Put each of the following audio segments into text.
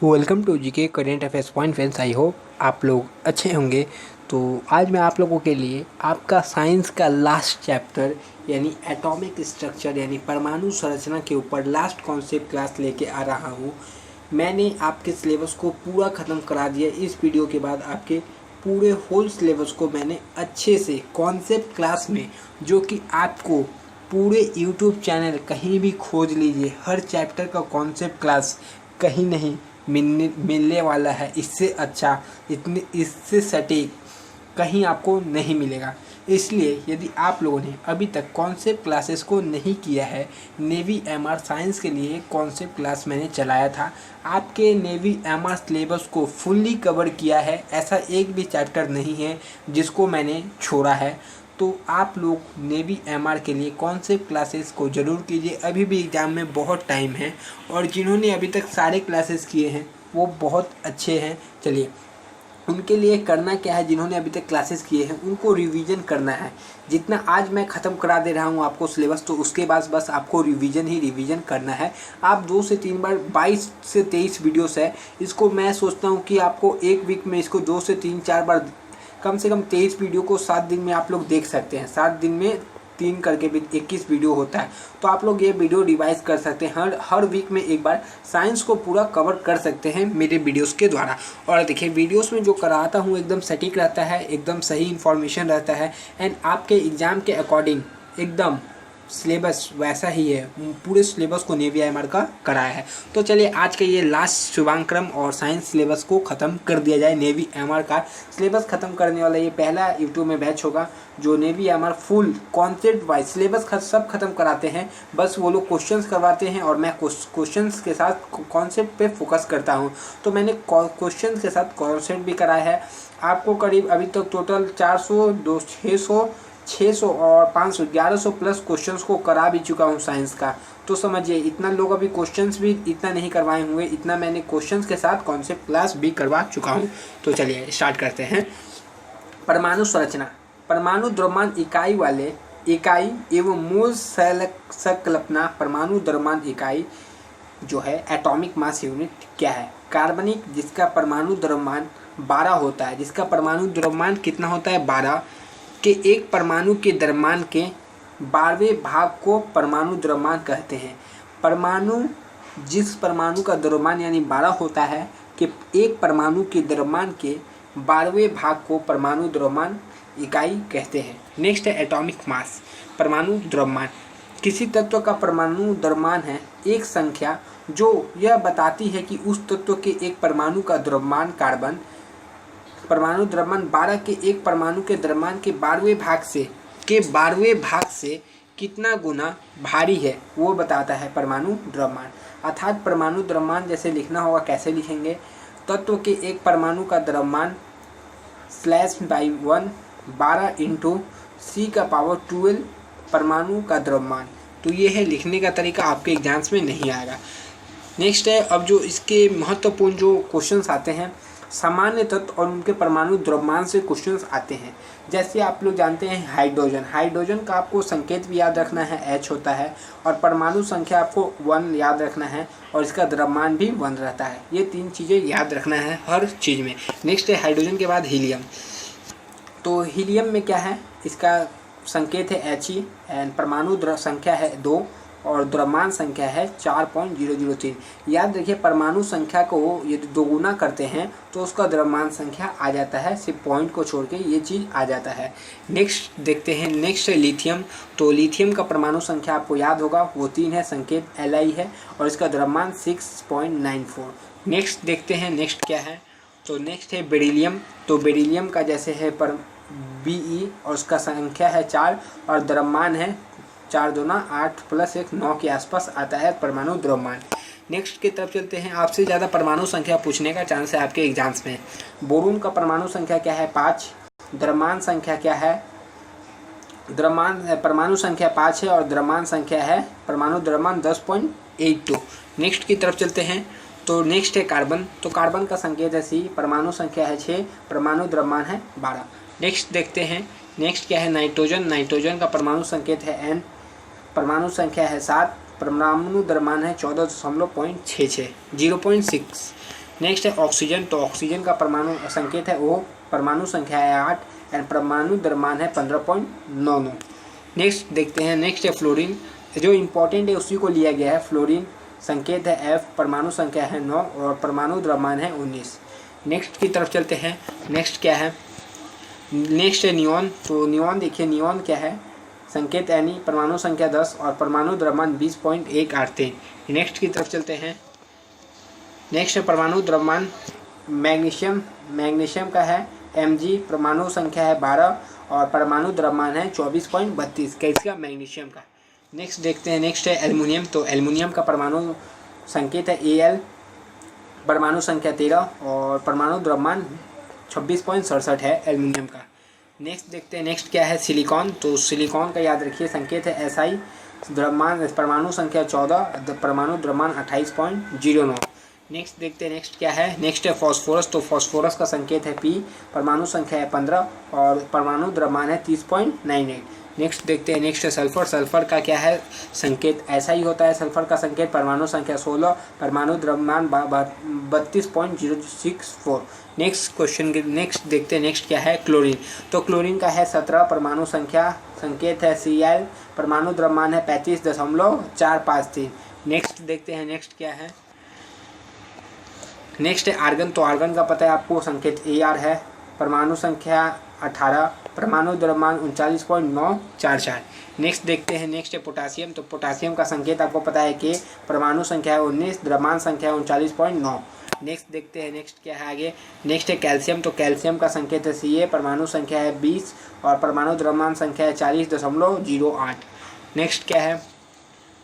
Welcome to GK current affairs point friends. I hope आप लोग अच्छे होंगे। तो आज मैं आप लोगों के लिए आपका साइंस का लास्ट चैप्टर यानी एटॉमिक स्ट्रक्चर यानी परमाणु संरचना के ऊपर लास्ट कॉन्सेप्ट क्लास लेके आ रहा हूँ। मैंने आपके सिलेबस को पूरा ख़त्म करा दिया। इस वीडियो के बाद आपके पूरे होल सिलेबस को मैंने अच्छे से कॉन्सेप्ट क्लास में, जो कि आपको पूरे यूट्यूब चैनल कहीं भी खोज लीजिए, हर चैप्टर का कॉन्सेप्ट क्लास कहीं नहीं मिलने वाला है। इससे अच्छा, इतने इससे सटीक कहीं आपको नहीं मिलेगा। इसलिए यदि आप लोगों ने अभी तक कॉन्सेप्ट क्लासेस को नहीं किया है, नेवी एमआर साइंस के लिए कॉन्सेप्ट क्लास मैंने चलाया था। आपके नेवी एमआर सिलेबस को फुल्ली कवर किया है, ऐसा एक भी चैप्टर नहीं है जिसको मैंने छोड़ा है। तो आप लोग नेवी एमआर के लिए कॉन्सेप्ट क्लासेस को ज़रूर कीजिए। अभी भी एग्ज़ाम में बहुत टाइम है और जिन्होंने अभी तक सारे क्लासेस किए हैं वो बहुत अच्छे हैं। चलिए, उनके लिए करना क्या है, जिन्होंने अभी तक क्लासेस किए हैं उनको रिवीजन करना है। जितना आज मैं ख़त्म करा दे रहा हूँ आपको सिलेबस, तो उसके बाद बस आपको रिवीजन ही रिवीजन करना है। आप 2 से 3 बार 22 से 23 वीडियोस है, इसको मैं सोचता हूँ कि आपको एक वीक में इसको 2 से 3-4 बार, कम से कम 23 वीडियो को 7 दिन में आप लोग देख सकते हैं। 7 दिन में 3 करके भी 21 वीडियो होता है। तो आप लोग ये वीडियो रिवाइज कर सकते हैं, हर वीक में एक बार साइंस को पूरा कवर कर सकते हैं मेरे वीडियोस के द्वारा। और देखिए, वीडियोस में जो कराता हूँ एकदम सटीक रहता है, एकदम सही इन्फॉर्मेशन रहता है एंड आपके एग्ज़ाम के अकॉर्डिंग एकदम सिलेबस वैसा ही है। पूरे सिलेबस को नेवी एमआर का कराया है। तो चलिए, आज का ये लास्ट शुभांक्रम और साइंस सिलेबस को ख़त्म कर दिया जाए। नेवी एमआर का सिलेबस ख़त्म करने वाला ये पहला यूट्यूब में बैच होगा जो navy MR full concept wise syllabus सब खत्म कराते हैं। बस वो लोग क्वेश्चंस करवाते हैं और मैं क्वेश्चंस के साथ कॉन्सेप्ट पे फोकस करता हूँ। तो मैंने क्वेश्चंस के साथ कॉन्सेप्ट भी कराया है। आपको करीब अभी तक टोटल 400, 600 और 500, 1100 प्लस क्वेश्चंस को करा भी चुका हूँ साइंस का। तो समझिए, इतना लोग अभी क्वेश्चंस भी इतना नहीं करवाए होंगे, इतना मैंने क्वेश्चंस के साथ कॉन्सेप्ट क्लास भी करवा चुका हूँ। तो चलिए स्टार्ट करते हैं। परमाणु संरचना। परमाणु द्रव्यमान इकाई वाले इकाई एवं मूल संकल्पना परमाणु द्रव्यमान इकाई जो है एटॉमिक मास यूनिट क्या है? कार्बनिक, जिसका परमाणु द्रव्यमान 12 होता है। जिसका परमाणु द्रव्यमान कितना होता है? 12 के एक परमाणु के द्रव्यमान के 12वें भाग को परमाणु द्रव्यमान कहते हैं। परमाणु, जिस परमाणु का द्रव्यमान यानी 12 होता है, कि एक परमाणु के द्रव्यमान के 12वें भाग को परमाणु द्रव्यमान इकाई कहते हैं। नेक्स्ट है एटॉमिक मास। परमाणु द्रव्यमान किसी तत्व का परमाणु द्रव्यमान है एक संख्या जो यह बताती है कि उस तत्व के एक परमाणु का द्रव्यमान कार्बन परमाणु द्रव्यमान 12 के एक परमाणु के द्रव्यमान के 12वें भाग से कितना गुना भारी है, वो बताता है परमाणु द्रव्यमान। अर्थात परमाणु द्रव्यमान जैसे लिखना होगा, कैसे लिखेंगे? तत्व के एक परमाणु का द्रव्यमान /1 12 इंटू C⁻12 परमाणु का द्रव्यमान। तो ये है लिखने का तरीका, आपके एग्जाम्स में नहीं आएगा। नेक्स्ट है, अब जो इसके महत्वपूर्ण जो क्वेश्चंस आते हैं, सामान्य तत्व और उनके परमाणु द्रव्यमान से क्वेश्चंस आते हैं। जैसे आप लोग जानते हैं हाइड्रोजन, हाइड्रोजन का आपको संकेत भी याद रखना है, H होता है, और परमाणु संख्या आपको 1 याद रखना है, और इसका द्रव्यमान भी 1 रहता है। ये 3 चीज़ें याद रखना है हर चीज़ में। नेक्स्ट है हाइड्रोजन के बाद हीलियम। तो हीलियम में क्या है? इसका संकेत है He एंड परमाणु संख्या है 2 और द्रव्यमान संख्या है 4.003। याद रखिए, परमाणु संख्या को यदि दोगुना करते हैं तो उसका द्रव्यमान संख्या आ जाता है, सिर्फ पॉइंट को छोड़ के ये चीज़ आ जाता है। नेक्स्ट देखते हैं, नेक्स्ट है लिथियम। तो लिथियम का परमाणु संख्या आपको याद होगा, वो 3 है, संकेत Li है, और इसका द्रव्यमान 6.94। नेक्स्ट देखते हैं, नेक्स्ट क्या है? तो नेक्स्ट है बेरिलियम। तो बेरिलियम का जैसे है पर Be और उसका संख्या है 4 और द्रव्यमान है 4 दूना 8 + 1 9 के आसपास आता है परमाणु द्रव्यमान। नेक्स्ट की तरफ चलते हैं। आपसे ज़्यादा परमाणु संख्या पूछने का चांस है आपके एग्जाम्स में। बोरोन का परमाणु संख्या क्या है? 5। द्रव्यमान संख्या क्या है? परमाणु संख्या 5 है और द्रव्यमान संख्या है, परमाणु द्रव्यमान 10.82। नेक्स्ट की तरफ चलते हैं। तो नेक्स्ट है कार्बन। तो कार्बन का संकेत है C, परमाणु संख्या है 6, परमाणु द्रव्यमान है 12। नेक्स्ट देखते हैं, नेक्स्ट क्या है? नाइट्रोजन। नाइट्रोजन का परमाणु संकेत है N, परमाणु संख्या है 7, परमाणु द्रव्यमान है 14.66 0.6। नेक्स्ट है ऑक्सीजन, तो ऑक्सीजन का परमाणु संकेत है O, परमाणु संख्या है 8 एंड परमाणु द्रव्यमान है 15.99। नेक्स्ट देखते हैं, नेक्स्ट है फ्लोरीन, जो इम्पोर्टेंट है उसी को लिया गया है। फ्लोरीन संकेत है F, परमाणु संख्या है 9 और परमाणु द्रव्यमान है 19। नेक्स्ट की तरफ चलते हैं, नेक्स्ट क्या है, नेक्स्ट है नियॉन, तो नियॉन देखिए, नियॉन क्या है, संकेत Ni, परमाणु संख्या 10 और परमाणु द्रव्यमान 20.183। नेक्स्ट की तरफ चलते हैं, नेक्स्ट है परमाणु द्रव्यमान मैग्नीशियम, मैग्नीशियम का है Mg, परमाणु संख्या है 12 और परमाणु द्रव्यमान है 24.32 कैसका, मैग्नीशियम का। नेक्स्ट देखते हैं, नेक्स्ट है एल्युमिनियम, तो एल्युमिनियम का परमाणु संकेत है Al, परमाणु संख्या 13 और परमाणु द्रव्यमान 26.67 है एल्युमिनियम का। नेक्स्ट देखते हैं, नेक्स्ट क्या है सिलिकॉन, तो सिलिकॉन का याद रखिए संकेत है Si, द्रव्यमान परमाणु संख्या 14, परमाणु द्रव्यमान 28.09। नेक्स्ट देखते हैं, नेक्स्ट क्या है, नेक्स्ट है फॉस्फोरस, तो फॉस्फोरस का संकेत है P, परमाणु संख्या है 15 और परमाणु द्रव्यमान है 30.98। नेक्स्ट देखते हैं, नेक्स्ट है सल्फर, सल्फर का क्या है संकेत, ऐसा ही होता है सल्फर का संकेत, परमाणु संख्या 16, परमाणु द्रव्यमान 32.064। नेक्स्ट क्वेश्चन के नेक्स्ट देखते हैं, नेक्स्ट क्या है क्लोरीन, तो क्लोरीन का है 17, परमाणु संख्या संकेत है Cl, परमाणु द्रव्यमान है 35.453। नेक्स्ट देखते हैं, नेक्स्ट क्या है, नेक्स्ट है आर्गन, तो आर्गन का पता है आपको संकेत Ar है, परमाणु संख्या 18, परमाणु द्रव्यमान 39.944। नेक्स्ट देखते हैं, नेक्स्ट है पोटासियम, तो पोटासियम का संकेत आपको पता है कि परमाणु संख्या है 19, द्रव्यमान संख्या है 39.9। नेक्स्ट देखते हैं, नेक्स्ट क्या है आगे, नेक्स्ट है कैल्शियम, तो कैल्शियम का संकेत है Ca, परमाणु संख्या है 20 और परमाणु द्रव्यमान संख्या है 40.08। नेक्स्ट क्या है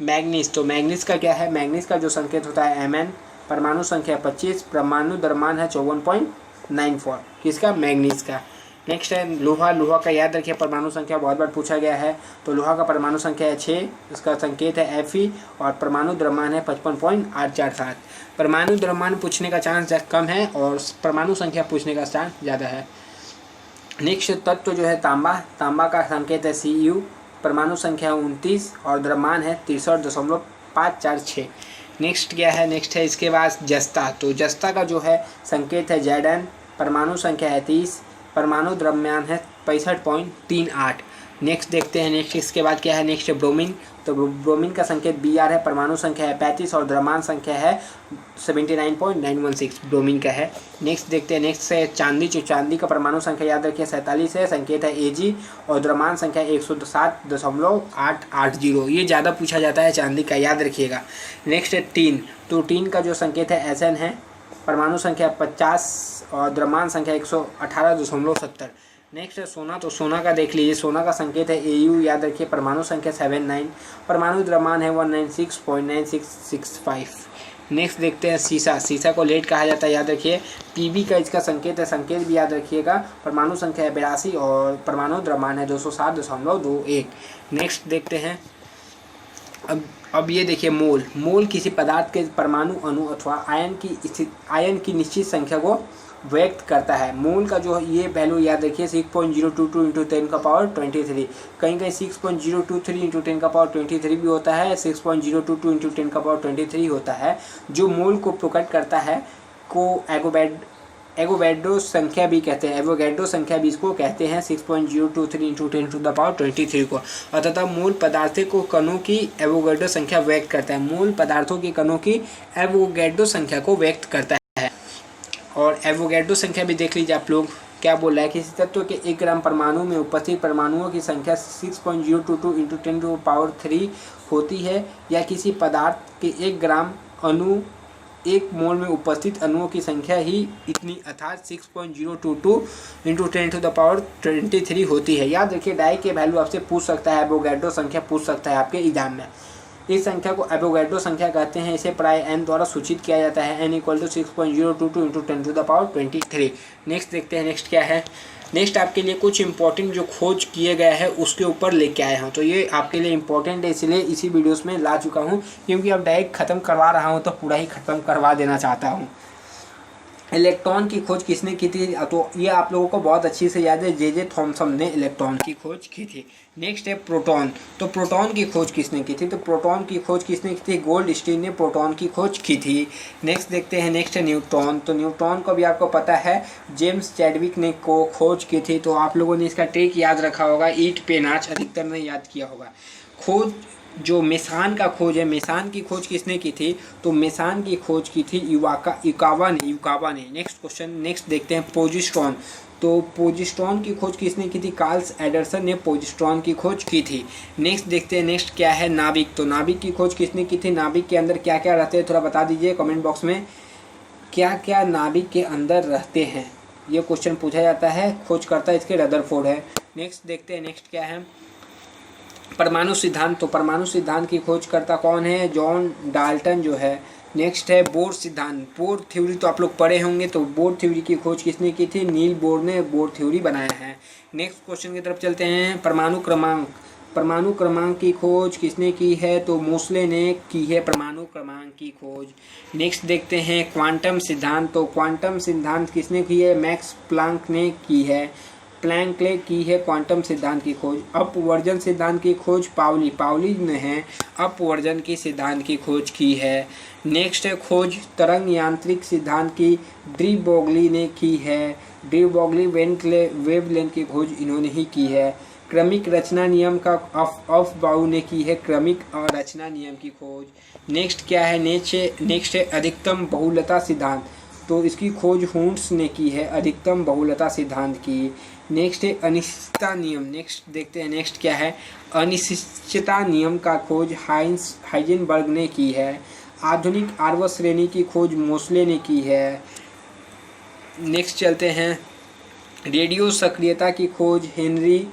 मैग्नीज, तो मैग्नीज का क्या है, मैग्नीज का जो संकेत होता है Mn, परमाणु संख्या 25, परमाणु द्रव्यमान है 54.94 किसका, मैग्नीज का। नेक्स्ट है लोहा, लोहा का याद रखिए परमाणु संख्या बहुत बार पूछा गया है, तो लोहा का परमाणु संख्या है 6, इसका संकेत है Fe और परमाणु द्रव्यमान है 55.847। परमाणु द्रव्यमान पूछने का चांस कम है और परमाणु संख्या पूछने का चांस ज़्यादा है। नेक्स्ट तत्व जो है तांबा, तांबा का संकेत है Cu, परमाणु संख्या 29 और द्रव्यमान है 63.546। नेक्स्ट क्या है, नेक्स्ट है इसके बाद जस्ता, तो जस्ता का जो है संकेत है Zn, परमाणु संख्या है 30, परमाणु द्रव्यमान है 65.38। नेक्स्ट देखते हैं, नेक्स्ट इसके बाद क्या है, नेक्स्ट है ब्रोमीन, तो ब्रोमीन का संकेत Br है, परमाणु संख्या है 35 और द्रव्यमान संख्या है 79.916 ब्रोमीन का है। नेक्स्ट देखते हैं, नेक्स्ट है चांदी, जो चांदी का परमाणु संख्या याद रखिए 47 है, संकेत है Ag और द्रव्यमान संख्या 107.880। ये ज़्यादा पूछा जाता है चांदी का, याद रखिएगा। नेक्स्ट है टीन, तो टीन का जो संकेत है Sn है, परमाणु संख्या 50 और द्रव्यमान संख्या 118.70। नेक्स्ट है सोना, तो सोना का देख लीजिए, सोना का संकेत है Au, याद रखिए परमाणु संख्या 79, परमाणु द्रव्यमान है 196.9665। नेक्स्ट देखते हैं सीसा, सीसा को लेड कहा जाता है, याद रखिए Pb का इसका संकेत है, संकेत भी याद रखिएगा, परमाणु संख्या है 82 और परमाणु द्रव्यमान है 207.21। नेक्स्ट देखते हैं, अब ये देखिए मोल, मोल किसी पदार्थ के परमाणु अणु अथवा आयन की निश्चित संख्या को व्यक्त करता है। मोल का जो ये वैल्यू याद रखिए 6.022 इंटू 10 का पावर 23, कहीं कहीं 6.023 इंटू 10 का पावर 23 भी होता है, 6.022 इंटू 10 का पावर 23 होता है। जो मोल को प्रकट करता है को एवोगैड्रो संख्या भी कहते हैं, एवोगैड्रो संख्या भी इसको कहते हैं 6.023 इंटू 10 टू द पावर 23 को। अतः मूल पदार्थों को कणों की एवोगैड्रो संख्या व्यक्त करता है, मूल पदार्थों की कणों की एवोगैड्रो संख्या को व्यक्त करता है। और एवोगैड्रो संख्या भी देख लीजिए आप लोग, क्या बोल रहा है, किसी तत्व के 1 ग्राम परमाणु में उपस्थित परमाणुओं की संख्या 6.022 इंटू 10 टू पावर 3 होती है, या किसी पदार्थ के 1 ग्राम अणु 1 मोल में उपस्थित अणुओं की संख्या ही इतनी अर्थात 6.022 इंटू 10 टू द पावर 23 होती है। याद रखिए डाई के वैल्यू आपसे पूछ सकता है, एवोगैड्रो संख्या पूछ सकता है आपके एग्जाम में। इस संख्या को एवोगैड्रो संख्या कहते हैं, इसे प्राय n द्वारा सूचित किया जाता है, n = 6.022 into 10 to the power 23। Next देखते हैं, नेक्स्ट क्या है, नेक्स्ट आपके लिए कुछ इंपॉर्टेंट जो खोज किए गए हैं उसके ऊपर लेके आए हूँ, तो ये आपके लिए इंपॉर्टेंट है, इसलिए इसी वीडियोस में ला चुका हूँ, क्योंकि अब डायरेक्ट ख़त्म करवा रहा हूँ तो पूरा ही ख़त्म करवा देना चाहता हूँ। इलेक्ट्रॉन की खोज किसने की थी? तो ये आप लोगों को बहुत अच्छी से याद है, जे थॉमसन ने इलेक्ट्रॉन की खोज की थी। नेक्स्ट है प्रोटॉन। तो प्रोटॉन की खोज किसने की थी? तो प्रोटॉन की खोज किसने की थी? गोल्डस्टीन ने प्रोटॉन की खोज की थी। नेक्स्ट देखते हैं, नेक्स्ट है न्यूट्रॉन। तो न्यूट्रॉन को भी आपको पता है जेम्स चैडविक ने को खोज की थी। तो आप लोगों ने इसका ट्रिक याद रखा होगा, ईट पे नाच, अधिकतर ने याद किया होगा। खोज जो मेसान का खोज है, मेसान की खोज किसने की थी? तो मेसान की खोज की थी युकावा ने। नेक्स्ट क्वेश्चन, नेक्स्ट देखते हैं पोजिस्ट्रॉन। तो पोजिस्ट्रॉन की खोज किसने की थी? कार्ल्स एंडरसन ने पोजिस्ट्रॉन की खोज की थी। नेक्स्ट देखते हैं, नेक्स्ट क्या है? नाभिक। तो नाभिक की खोज किसने की थी? नाभिक के अंदर क्या क्या रहते हैं थोड़ा बता दीजिए कमेंट बॉक्स में, क्या क्या नाभिक के अंदर रहते हैं? ये क्वेश्चन पूछा जाता है, खोज करता है इसके रदरफोर्ड है। नेक्स्ट देखते हैं, नेक्स्ट क्या है? परमाणु सिद्धांत। तो परमाणु सिद्धांत की खोज करता कौन है? जॉन डाल्टन जो है। नेक्स्ट है बोर सिद्धांत। बोर थ्योरी तो आप लोग पढ़े होंगे। तो बोर थ्योरी की खोज किसने की थी? नील बोर ने बोर थ्योरी बनाया है। नेक्स्ट क्वेश्चन की तरफ चलते हैं, परमाणु क्रमांक। परमाणु क्रमांक की खोज किसने की है? तो मोसले ने की है परमाणु क्रमांक की खोज। नेक्स्ट देखते हैं क्वांटम सिद्धांत। तो क्वांटम सिद्धांत किसने की है? मैक्स प्लांक ने की है। प्लैंक ने की है क्वांटम सिद्धांत की खोज। अपवर्जन सिद्धांत की खोज पाउली ने है अपवर्जन की सिद्धांत की खोज की है। नेक्स्ट है खोज तरंग यांत्रिक सिद्धांत की डी ब्रोगली ने की है। डी ब्रोगली वेवलेंथ की खोज इन्होंने ही की है। क्रमिक रचना नियम का ऑफ बाउ ने की है क्रमिक और रचना नियम की खोज। नेक्स्ट क्या है? नेक्स्ट है अधिकतम बहुलता सिद्धांत। तो इसकी खोज हुंट्स ने की है अधिकतम बहुलता सिद्धांत की। नेक्स्ट है अनिश्चितता नियम। नेक्स्ट देखते हैं, नेक्स्ट क्या है? अनिश्चितता नियम का खोज हाइजेनबर्ग ने की है। आधुनिक आवर्त श्रेणी की खोज मोसले ने की है। नेक्स्ट चलते हैं, रेडियो सक्रियता की खोज हेनरी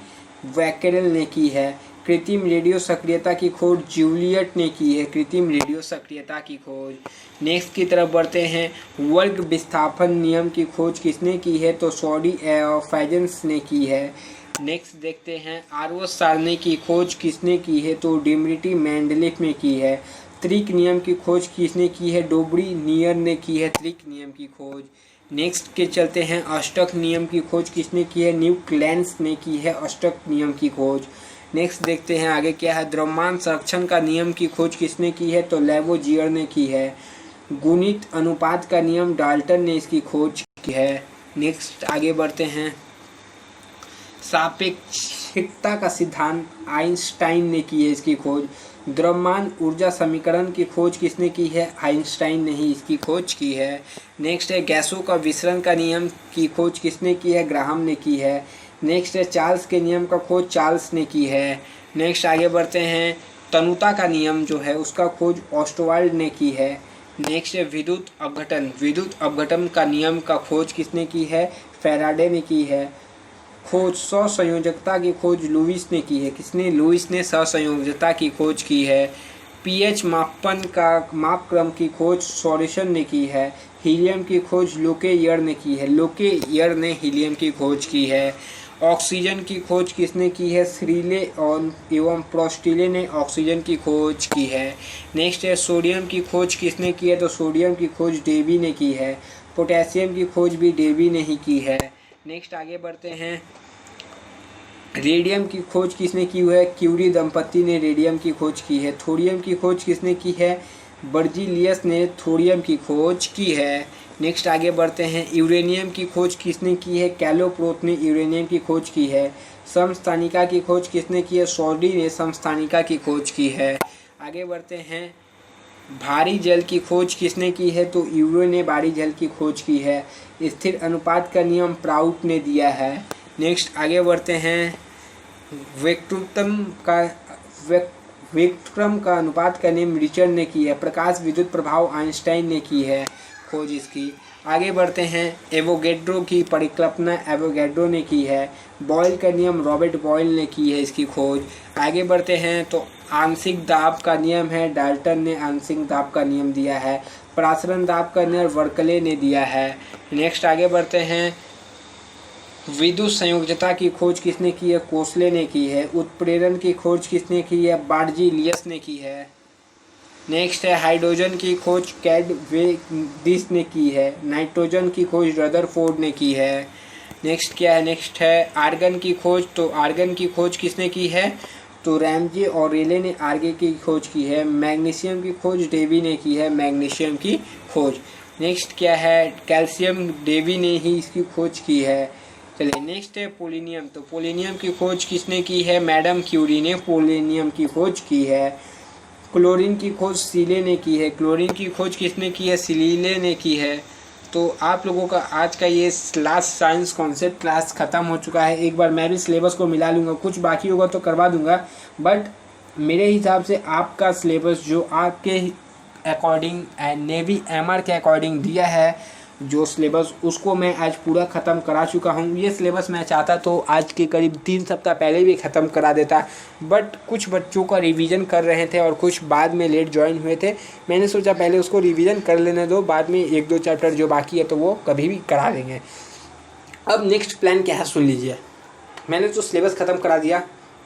वैकेरल ने की है। कृत्रिम रेडियो सक्रियता की खोज जूलियट ने की है। कृत्रिम रेडियो सक्रियता की खोज। नेक्स्ट की तरफ बढ़ते हैं, वर्ग विस्थापन नियम की खोज किसने की है? तो सॉडी फैजन्स ने की है। नेक्स्ट देखते हैं, आवर्त सारणी की खोज किसने की है? तो डिमिट्री मेंडलीफ ने की है। त्रिक नियम की खोज किसने की है? डोबरी नियर ने की है त्रिक नियम की खोज। नेक्स्ट के चलते हैं, अष्टक नियम की खोज किसने की है? न्यूक्लैंस ने की है अष्टक नियम की खोज। नेक्स्ट देखते हैं आगे क्या है, द्रव्यमान संरक्षण का नियम की खोज किसने की है? तो लैवोजियर ने की है। गुणित अनुपात का नियम डाल्टन ने इसकी खोज की है। नेक्स्ट आगे बढ़ते हैं, सापेक्षिकता का सिद्धांत आइंस्टाइन ने की है इसकी खोज। द्रव्यमान ऊर्जा समीकरण की खोज किसने की है? आइंस्टाइन ने ही इसकी खोज की है। नेक्स्ट है गैसों का विसरण का नियम की खोज किसने की है? ग्राहम ने की है। नेक्स्ट है चार्ल्स के नियम का खोज चार्ल्स ने की है। नेक्स्ट आगे बढ़ते हैं, तनुता का नियम जो है उसका खोज ऑस्टवाल्ड ने की है। नेक्स्ट है विद्युत अपघटन का नियम का खोज किसने की है? फैराडे ने की है। खोज सहसंयोजकता की खोज लुईस ने की है। किसने? लुईस ने सहसंयोजकता की खोज की है। पीएच मापन का मापक्रम की खोज सॉल्यूशन ने की है। हीलियम की खोज लोके-यर ने की है। लोके-यर ने हीलियम की खोज की है। ऑक्सीजन की खोज किसने की है? श्रीले एवं प्रोस्टिले ने ऑक्सीजन की खोज की है। नेक्स्ट है सोडियम की खोज किसने की है? तो सोडियम की खोज डेवी ने की है। पोटेशियम की खोज भी डेवी ने ही की है। नेक्स्ट आगे बढ़ते हैं, रेडियम की खोज किसने की हुई है? क्यूरी दंपति ने रेडियम की खोज की है। थोरियम की खोज किसने की है? बर्जीलियस ने थोरियम की खोज की है। नेक्स्ट आगे बढ़ते हैं, यूरेनियम की खोज किसने की है? कैलोप्रोथ ने यूरेनियम की खोज की है। समस्थानिका की खोज किसने की है? सॉडी ने समस्थानिका की खोज की है। आगे बढ़ते हैं, भारी जल की खोज किसने की है? तो यूरो ने भारी जल की खोज की है। स्थिर अनुपात का नियम प्राउट ने दिया है। नेक्स्ट आगे बढ़ते हैं, वेक्टरम का अनुपात का नियम रिचर्ड ने की है। प्रकाश विद्युत प्रभाव आइंस्टाइन ने की है खोज इसकी। आगे बढ़ते हैं, एवोगैड्रो की परिकल्पना एवोगैड्रो ने की है। बॉयल का नियम रॉबर्ट बॉयल ने की है इसकी खोज। आगे बढ़ते हैं तो आंशिक दाब का नियम है, डाल्टन ने आंशिक दाब का नियम दिया है। प्रासरण दाब का नियम वर्कले ने दिया है। नेक्स्ट आगे बढ़ते हैं, विद्युत संयोजकता की खोज किसने की है? कोसले ने की है। उत्प्रेरण की खोज किसने की है? बार्जीलियस ने की है। नेक्स्ट है हाइड्रोजन की खोज कैडवेडिस ने की है। नाइट्रोजन की खोज रदरफोर्ड ने की है। नेक्स्ट क्या है, नेक्स्ट है आर्गन की खोज। तो आर्गन की खोज किसने की है, तो रैमजे और रेले ने आर्गन की खोज की है। मैग्नीशियम की खोज डेवी ने की है, मैग्नीशियम की खोज। नेक्स्ट क्या है, कैल्शियम डेवी ने ही इसकी खोज की है। चलिए नेक्स्ट है पोलिनियम। तो पोलिनियम की खोज किसने की है, मैडम क्यूरी ने पोलिनियम की खोज की है। क्लोरीन की खोज सीले ने की है। क्लोरीन की खोज किसने की है, सिलीले ने की है। तो आप लोगों का आज का ये लास्ट साइंस कॉन्सेप्ट क्लास ख़त्म हो चुका है। एक बार मैं भी सिलेबस को मिला लूँगा, कुछ बाकी होगा तो करवा दूँगा, बट मेरे हिसाब से आपका सिलेबस जो आपके अकॉर्डिंग नेवी एमआर के अकॉर्डिंग दिया है जो सिलेबस, उसको मैं आज पूरा ख़त्म करा चुका हूँ। ये सिलेबस मैं चाहता तो आज के करीब 3 सप्ताह पहले भी ख़त्म करा देता, बट कुछ बच्चों का रिवीजन कर रहे थे और कुछ बाद में लेट ज्वाइन हुए थे। मैंने सोचा पहले उसको रिवीजन कर लेने दो, बाद में 1-2 चैप्टर जो बाकी है तो वो कभी भी करा देंगे। अब नेक्स्ट प्लान क्या है सुन लीजिए। मैंने तो सिलेबस ख़त्म करा दिया।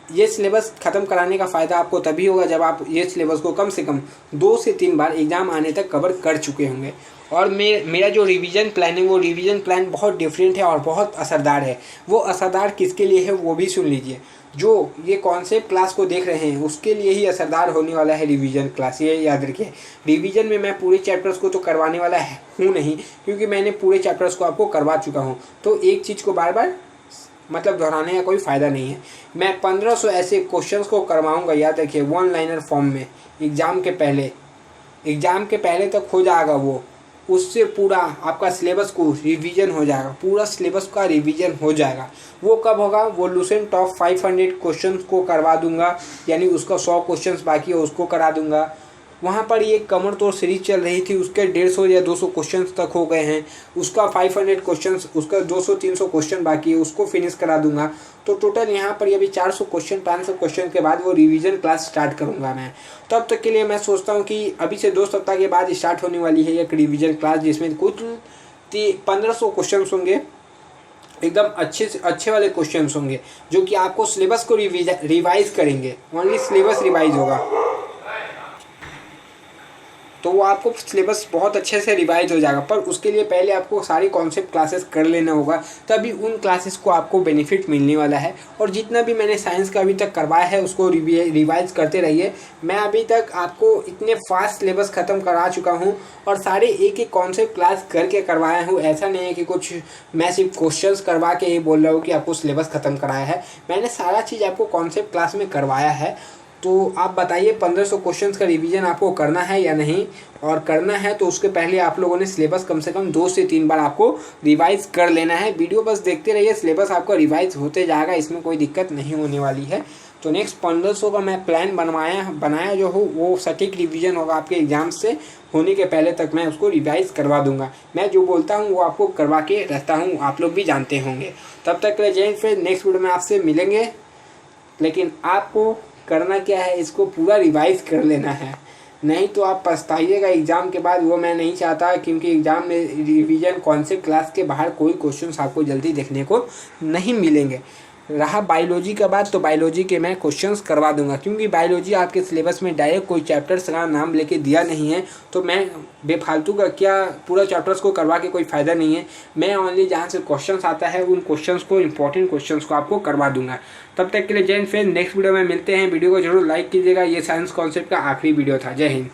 ये सिलेबस ख़त्म कराने का फ़ायदा आपको तभी होगा जब आप ये सिलेबस को कम से कम 2 से 3 बार एग्ज़ाम आने तक कवर कर चुके होंगे। और मेरा जो रिवीजन प्लान है वो रिवीजन प्लान बहुत डिफरेंट है और बहुत असरदार है। वो असरदार किसके लिए है वो भी सुन लीजिए। जो ये कॉन्सेप्ट क्लास को देख रहे हैं उसके लिए ही असरदार होने वाला है रिवीजन क्लास, ये याद रखिए। रिवीजन में मैं पूरे चैप्टर्स को तो करवाने वाला हूँ नहीं, क्योंकि मैंने पूरे चैप्टर्स को आपको करवा चुका हूँ। तो एक चीज़ को बार बार मतलब दोहराने का कोई फ़ायदा नहीं है। मैं 1500 ऐसे क्वेश्चंस को करवाऊंगा, याद रखिए, 1 लाइनर फॉर्म में। एग्ज़ाम के पहले तक हो जाएगा वो। उससे पूरा आपका सिलेबस को रिवीजन हो जाएगा, पूरा सिलेबस का रिवीजन हो जाएगा। वो कब होगा, वो लूसेंट टॉप 500 क्वेश्चंस को करवा दूंगा, यानी उसका 100 क्वेश्चंस बाकी है उसको करा दूंगा। वहाँ पर ये कमर तोड़ सीरीज चल रही थी, उसके 150 या 200 क्वेश्चंस तक हो गए हैं। उसका 500 क्वेश्चंस, उसका 200-300 क्वेश्चन बाकी है, उसको फिनिश करा दूंगा। तो टोटल यहाँ पर अभी 400 क्वेश्चन 500 क्वेश्चन के बाद वो रिवीजन क्लास स्टार्ट करूँगा मैं। तब तक के लिए मैं सोचता हूँ कि अभी से 2 सप्ताह के बाद स्टार्ट होने वाली है एक रिवीजन क्लास, जिसमें कुछ 1500 क्वेश्चन होंगे, एकदम अच्छे से अच्छे वाले क्वेश्चन होंगे जो कि आपको सिलेबस को रिवाइज करेंगे। ओनली सिलेबस रिवाइज होगा तो वो आपको सिलेबस बहुत अच्छे से रिवाइज हो जाएगा। पर उसके लिए पहले आपको सारी कॉन्सेप्ट क्लासेस कर लेना होगा, तभी उन क्लासेस को आपको बेनिफिट मिलने वाला है। और जितना भी मैंने साइंस का अभी तक करवाया है उसको रिवाइज करते रहिए। मैं अभी तक आपको इतने फास्ट सिलेबस ख़त्म करा चुका हूँ और सारे एक एक कॉन्सेप्ट क्लास करके करवाया हूँ। ऐसा नहीं है कि कुछ मैं सिर्फ क्वेश्चंस करवा के ही बोल रहा हूँ कि आपको सिलेबस ख़त्म कराया है। मैंने सारा चीज़ आपको कॉन्सेप्ट क्लास में करवाया है। तो आप बताइए 1500 क्वेश्चंस का रिवीजन आपको करना है या नहीं, और करना है तो उसके पहले आप लोगों ने सिलेबस कम से कम 2 से 3 बार आपको रिवाइज कर लेना है। वीडियो बस देखते रहिए, सिलेबस आपका रिवाइज होते जाएगा, इसमें कोई दिक्कत नहीं होने वाली है। तो नेक्स्ट 1500 का मैं प्लान बनाया जो हो वो सटीक रिवीजन होगा। आपके एग्जाम से होने के पहले तक मैं उसको रिवाइज करवा दूंगा। मैं जो बोलता हूँ वो आपको करवा के रहता हूँ, आप लोग भी जानते होंगे। तब तक के लिए जय हिंद। फिर नेक्स्ट वीडियो में आपसे मिलेंगे, लेकिन आपको करना क्या है, इसको पूरा रिवाइज कर लेना है, नहीं तो आप पछताइएगा एग्ज़ाम के बाद। वो मैं नहीं चाहता, क्योंकि एग्ज़ाम में रिवीजन कॉन्सेप्ट क्लास के बाहर कोई क्वेश्चंस आपको जल्दी देखने को नहीं मिलेंगे। रहा बायोलॉजी का बात, तो बायोलॉजी के मैं क्वेश्चंस करवा दूंगा, क्योंकि बायोलॉजी आपके सिलेबस में डायरेक्ट कोई चैप्टर्स का नाम लेके दिया नहीं है। तो मैं बेफालतू का क्या पूरा चैप्टर्स को करवा के कोई फ़ायदा नहीं है। मैं ओनली जहाँ से क्वेश्चंस आता है उन क्वेश्चंस को, इंपॉर्टेंट क्वेश्चंस को आपको करवा दूंगा। तब तक के लिए जय हिंद। फिर नेक्स्ट वीडियो में मिलते हैं। वीडियो को जरूर लाइक कीजिएगा। ये साइंस कॉन्सेप्ट का आखिरी वीडियो था। जय हिंद।